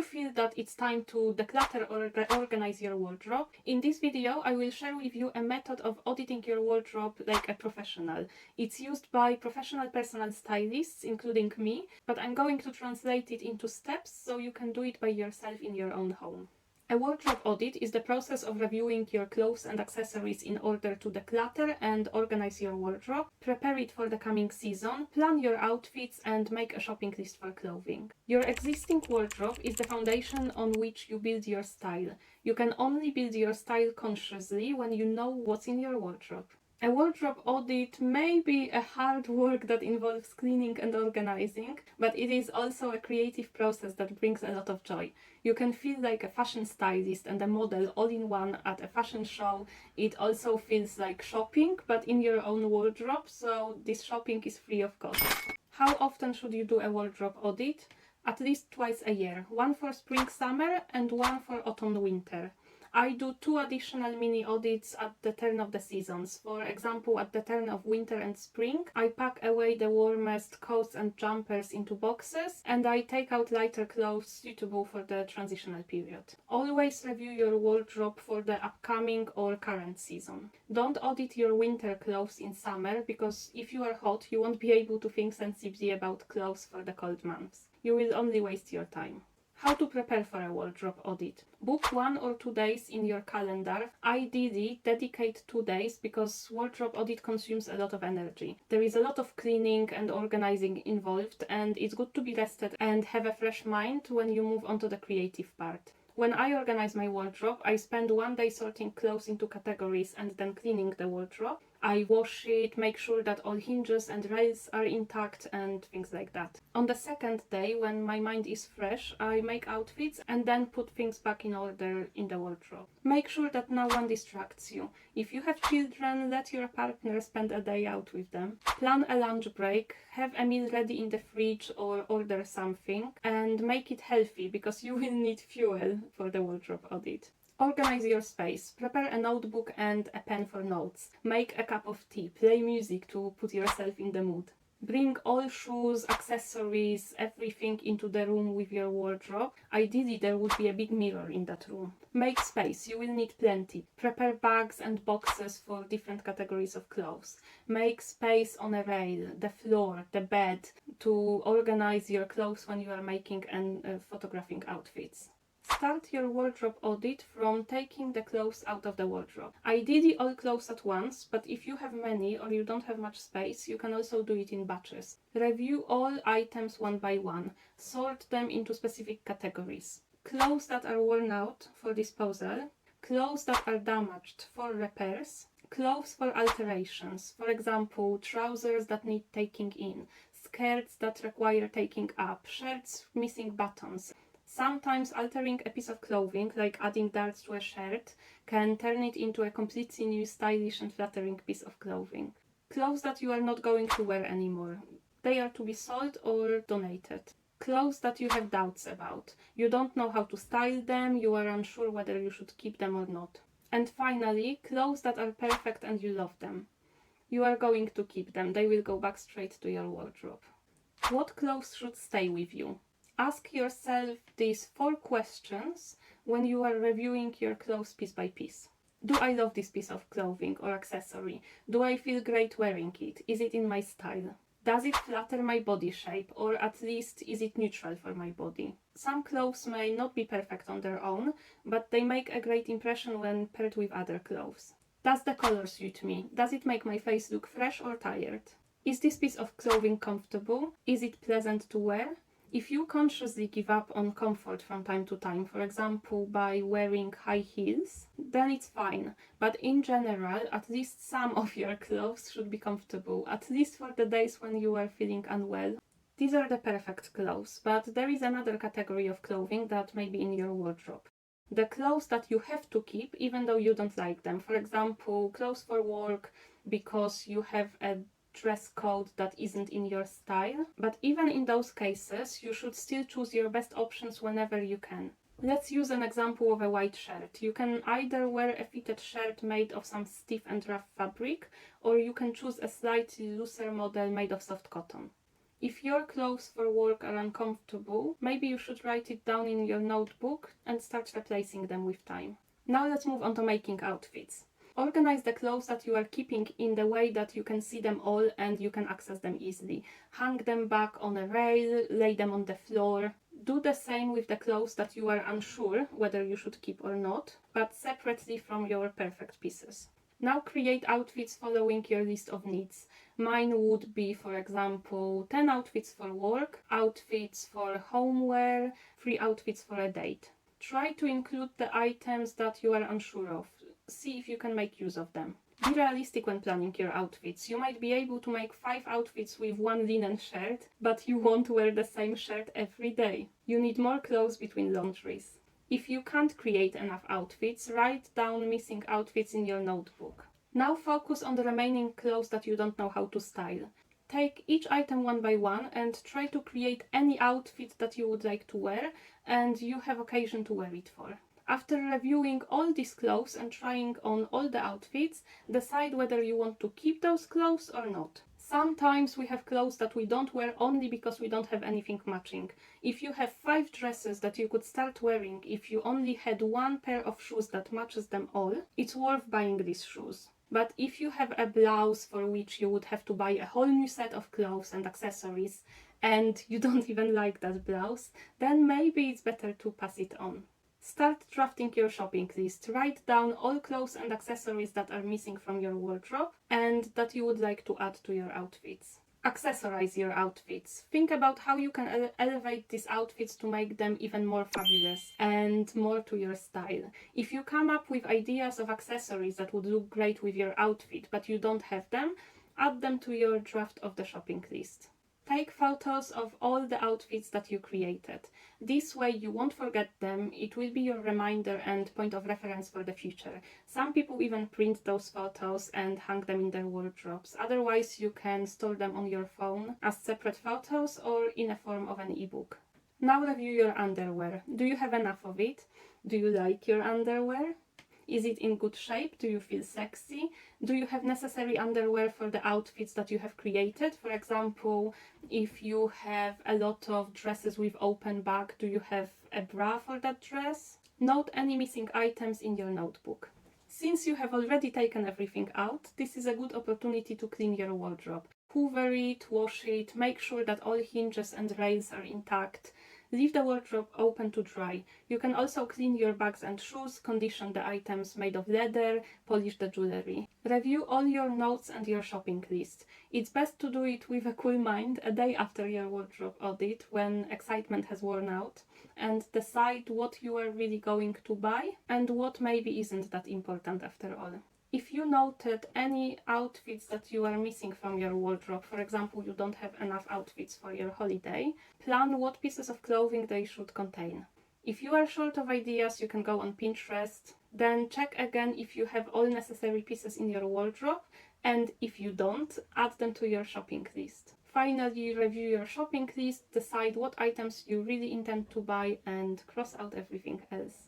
you feel that it's time to declutter or organize your wardrobe, in this video I will share with you a method of auditing your wardrobe like a professional. It's used by professional personal stylists, including me, but I'm going to translate it into steps so you can do it by yourself in your own home. A wardrobe audit is the process of reviewing your clothes and accessories in order to declutter and organize your wardrobe, prepare it for the coming season, plan your outfits, and make a shopping list for clothing. Your existing wardrobe is the foundation on which you build your style. You can only build your style consciously when you know what's in your wardrobe. A wardrobe audit may be a hard work that involves cleaning and organizing, but it is also a creative process that brings a lot of joy. You can feel like a fashion stylist and a model all in one at a fashion show. It also feels like shopping, but in your own wardrobe, so this shopping is free of cost. How often should you do a wardrobe audit? At least twice a year, one for spring-summer and one for autumn-winter. I do 2 additional mini audits at the turn of the seasons. For example, at the turn of winter and spring, I pack away the warmest coats and jumpers into boxes, and I take out lighter clothes suitable for the transitional period. Always review your wardrobe for the upcoming or current season. Don't audit your winter clothes in summer, because if you are hot, you won't be able to think sensibly about clothes for the cold months. You will only waste your time. How to prepare for a wardrobe audit. Book 1 or 2 days in your calendar. Ideally, dedicate 2 days because wardrobe audit consumes a lot of energy. There is a lot of cleaning and organizing involved, and it's good to be rested and have a fresh mind when you move on to the creative part. When I organize my wardrobe, I spend 1 day sorting clothes into categories and then cleaning the wardrobe. I wash it, make sure that all hinges and rails are intact and things like that. On the second day, when my mind is fresh, I make outfits and then put things back in order in the wardrobe. Make sure that no one distracts you. If you have children, let your partner spend a day out with them. Plan a lunch break, have a meal ready in the fridge or order something, and make it healthy because you will need fuel for the wardrobe audit. Organize your space. Prepare a notebook and a pen for notes. Make a cup of tea. Play music to put yourself in the mood. Bring all shoes, accessories, everything into the room with your wardrobe. Ideally, there would be a big mirror in that room. Make space. You will need plenty. Prepare bags and boxes for different categories of clothes. Make space on a rail, the floor, the bed to organize your clothes when you are making and photographing outfits. Start your wardrobe audit from taking the clothes out of the wardrobe. Ideally all clothes at once, but if you have many or you don't have much space, you can also do it in batches. Review all items one by one. Sort them into specific categories. Clothes that are worn out for disposal. Clothes that are damaged for repairs. Clothes for alterations. For example, trousers that need taking in. Skirts that require taking up. Shirts missing buttons. Sometimes altering a piece of clothing, like adding darts to a shirt, can turn it into a completely new, stylish and flattering piece of clothing. Clothes that you are not going to wear anymore. They are to be sold or donated. Clothes that you have doubts about. You don't know how to style them, you are unsure whether you should keep them or not. And finally, clothes that are perfect and you love them. You are going to keep them, they will go back straight to your wardrobe. What clothes should stay with you? Ask yourself these 4 questions when you are reviewing your clothes piece by piece. Do I love this piece of clothing or accessory? Do I feel great wearing it? Is it in my style? Does it flatter my body shape, or at least is it neutral for my body? Some clothes may not be perfect on their own, but they make a great impression when paired with other clothes. Does the color suit me? Does it make my face look fresh or tired? Is this piece of clothing comfortable? Is it pleasant to wear? If you consciously give up on comfort from time to time, for example by wearing high heels, then it's fine. But in general, at least some of your clothes should be comfortable, at least for the days when you are feeling unwell. These are the perfect clothes, but there is another category of clothing that may be in your wardrobe. The clothes that you have to keep even though you don't like them. For example, clothes for work because you have a dress code that isn't in your style, but even in those cases you should still choose your best options whenever you can. Let's use an example of a white shirt. You can either wear a fitted shirt made of some stiff and rough fabric, or you can choose a slightly looser model made of soft cotton. If your clothes for work are uncomfortable, maybe you should write it down in your notebook and start replacing them with time. Now let's move on to making outfits. Organize the clothes that you are keeping in the way that you can see them all and you can access them easily. Hang them back on a rail, lay them on the floor. Do the same with the clothes that you are unsure whether you should keep or not, but separately from your perfect pieces. Now create outfits following your list of needs. Mine would be, for example, 10 outfits for work, outfits for homeware, 3 outfits for a date. Try to include the items that you are unsure of. See if you can make use of them. Be realistic when planning your outfits. You might be able to make 5 outfits with 1 linen shirt, but you won't wear the same shirt every day. You need more clothes between laundries. If you can't create enough outfits, write down missing outfits in your notebook. Now focus on the remaining clothes that you don't know how to style. Take each item one by one and try to create any outfit that you would like to wear and you have occasion to wear it for. After reviewing all these clothes and trying on all the outfits, decide whether you want to keep those clothes or not. Sometimes we have clothes that we don't wear only because we don't have anything matching. If you have 5 dresses that you could start wearing if you only had 1 pair of shoes that matches them all, it's worth buying these shoes. But if you have a blouse for which you would have to buy a whole new set of clothes and accessories and you don't even like that blouse, then maybe it's better to pass it on. Start drafting your shopping list. Write down all clothes and accessories that are missing from your wardrobe and that you would like to add to your outfits. Accessorize your outfits. Think about how you can elevate these outfits to make them even more fabulous and more to your style. If you come up with ideas of accessories that would look great with your outfit but you don't have them, add them to your draft of the shopping list. Take photos of all the outfits that you created. This way you won't forget them, it will be your reminder and point of reference for the future. Some people even print those photos and hang them in their wardrobes. Otherwise you can store them on your phone as separate photos or in a form of an ebook. Now review your underwear. Do you have enough of it? Do you like your underwear? Is it in good shape? Do you feel sexy? Do you have necessary underwear for the outfits that you have created? For example, if you have a lot of dresses with open back, do you have a bra for that dress? Note any missing items in your notebook. Since you have already taken everything out, this is a good opportunity to clean your wardrobe. Hoover it, wash it, make sure that all hinges and rails are intact. Leave the wardrobe open to dry. You can also clean your bags and shoes, condition the items made of leather, polish the jewelry. Review all your notes and your shopping list. It's best to do it with a cool mind a day after your wardrobe audit when excitement has worn out, and decide what you are really going to buy and what maybe isn't that important after all. If you noted any outfits that you are missing from your wardrobe, for example, you don't have enough outfits for your holiday, plan what pieces of clothing they should contain. If you are short of ideas, you can go on Pinterest. Then check again if you have all necessary pieces in your wardrobe, and if you don't, add them to your shopping list. Finally, review your shopping list, decide what items you really intend to buy, and cross out everything else.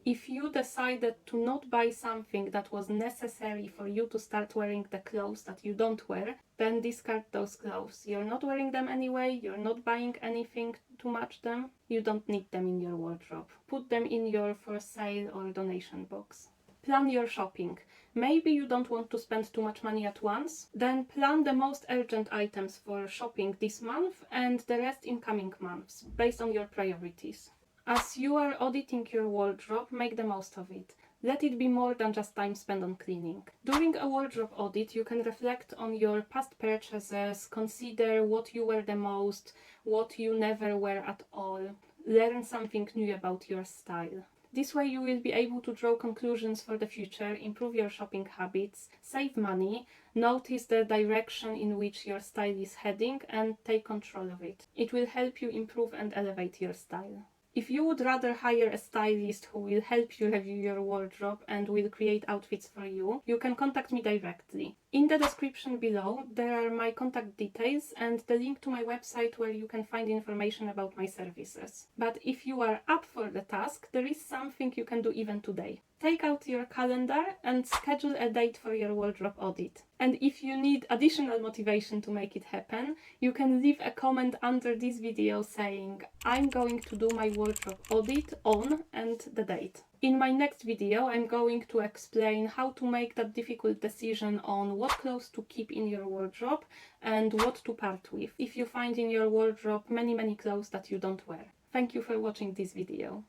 If you decided to not buy something that was necessary for you to start wearing the clothes that you don't wear, then discard those clothes. You're not wearing them anyway, you're not buying anything to match them, you don't need them in your wardrobe. Put them in your for sale or donation box. Plan your shopping. Maybe you don't want to spend too much money at once, then plan the most urgent items for shopping this month and the rest in coming months, based on your priorities. As you are auditing your wardrobe, make the most of it. Let it be more than just time spent on cleaning. During a wardrobe audit, you can reflect on your past purchases, consider what you wear the most, what you never wear at all, learn something new about your style. This way you will be able to draw conclusions for the future, improve your shopping habits, save money, notice the direction in which your style is heading and take control of it. It will help you improve and elevate your style. If you would rather hire a stylist who will help you review your wardrobe and will create outfits for you, you can contact me directly. In the description below there are my contact details and the link to my website where you can find information about my services. But if you are up for the task, there is something you can do even today. take out your calendar and schedule a date for your wardrobe audit. And if you need additional motivation to make it happen, you can leave a comment under this video saying, I'm going to do my wardrobe audit on and the date. In my next video, I'm going to explain how to make that difficult decision on what clothes to keep in your wardrobe and what to part with if you find in your wardrobe many clothes that you don't wear. Thank you for watching this video.